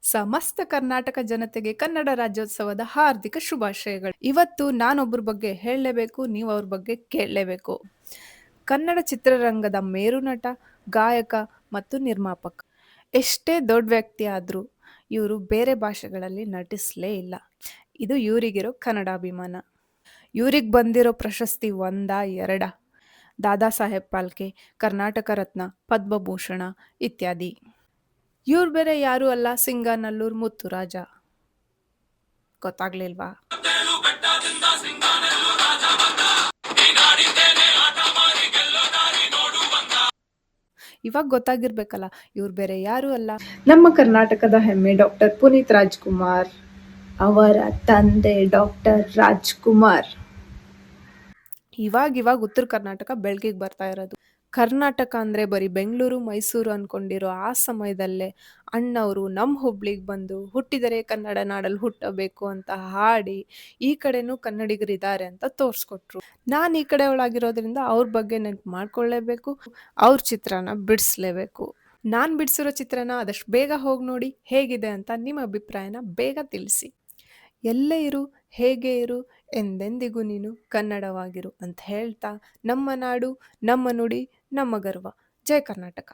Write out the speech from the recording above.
ಸಮಸ್ತ ಕರ್ನಾಟಕ ಜನತೆಗೆ ಕನ್ನಡ ರಾಜ್ಯೋತ್ಸವದ ಹಾರ್ದಿಕ ಶುಭಾಶಯಗಳು. ಇವತ್ತು ನಾನೊಬ್ರ ಬಗ್ಗೆ ಹೇಳಲೇಬೇಕು, ನೀವು ಅವ್ರ ಬಗ್ಗೆ ಕೇಳಲೇಬೇಕು. ಕನ್ನಡ ಚಿತ್ರರಂಗದ ಮೇರುನಟ, ಗಾಯಕ ಮತ್ತು ನಿರ್ಮಾಪಕ. ಎಷ್ಟೇ ದೊಡ್ಡ ವ್ಯಕ್ತಿ ಆದ್ರೂ ಇವರು ಬೇರೆ ಭಾಷೆಗಳಲ್ಲಿ ನಟಿಸಲೇ ಇಲ್ಲ. ಇದು ಇವರಿಗಿರೋ ಕನ್ನಡಾಭಿಮಾನ. ಇವ್ರಿಗೆ ಬಂದಿರೋ ಪ್ರಶಸ್ತಿ ಒಂದಾ ಎರಡ? ದಾದಾ ಸಾಹೇಬ್ ಫಾಲ್ಕೆ, ಕರ್ನಾಟಕ ರತ್ನ, ಪದ್ಮಭೂಷಣ ಇತ್ಯಾದಿ. ಇವ್ರು ಬೇರೆ ಯಾರು ಅಲ್ಲ, ಸಿಂಗಾನಲ್ಲೂರ್ ಮುತ್ತುರಾಜ. ಗೊತ್ತಾಗ್ಲಿಲ್ವಾ? ಇವಾಗ ಗೊತ್ತಾಗಿರ್ಬೇಕಲ್ಲ, ಇವ್ರು ಬೇರೆ ಯಾರು ಅಲ್ಲ, ನಮ್ಮ ಕರ್ನಾಟಕದ ಹೆಮ್ಮೆ ಡಾಕ್ಟರ್ ಪುನೀತ್ ರಾಜ್ಕುಮಾರ್ ಅವರ ತಂದೆ ಡಾಕ್ಟರ್ ರಾಜ್ಕುಮಾರ್. ಇವಾಗ ಉತ್ತರ ಕರ್ನಾಟಕ ಬೆಳಕಿಗೆ ಬರ್ತಾ ಇರೋದು. ಕರ್ನಾಟಕ ಅಂದ್ರೆ ಬರೀ ಬೆಂಗಳೂರು ಮೈಸೂರು ಅನ್ಕೊಂಡಿರೋ ಆ ಸಮಯದಲ್ಲೇ ಅಣ್ಣವರು ನಮ್ಮ ಹುಬ್ಳಿಗೆ ಬಂದು ಹುಟ್ಟಿದರೆ ಕನ್ನಡ ನಾಡಲ್ಲಿ ಹುಟ್ಟಬೇಕು ಅಂತ ಹಾಡಿ ಈ ಕಡೆನೂ ಕನ್ನಡಿಗರಿದ್ದಾರೆ ಅಂತ ತೋರಿಸ್ಕೊಟ್ರು. ನಾನು ಈ ಕಡೆ ಒಳಗಿರೋದ್ರಿಂದ ಅವ್ರ ಬಗ್ಗೆ ನೆನ್ಪು ಮಾಡ್ಕೊಳ್ಳೇಬೇಕು, ಅವ್ರ ಚಿತ್ರನ ಬಿಡಿಸ್ಲೇಬೇಕು. ನಾನು ಬಿಡಿಸಿರೋ ಚಿತ್ರನ ಆದಷ್ಟು ಬೇಗ ಹೋಗಿ ನೋಡಿ, ಹೇಗಿದೆ ಅಂತ ನಿಮ್ಮ ಅಭಿಪ್ರಾಯನ ಬೇಗ ತಿಳಿಸಿ. ಎಲ್ಲೇ ಇರು, ಹೇಗೆ ಇರು, ಎಂದೆಂದಿಗೂ ನೀನು ಕನ್ನಡವಾಗಿರು ಅಂತ ಹೇಳ್ತಾ, ನಮ್ಮ ನಾಡು, ನಮ್ಮ ನುಡಿ, ನಮ್ಮ ಗರ್ವ. ಜೈ ಕರ್ನಾಟಕ.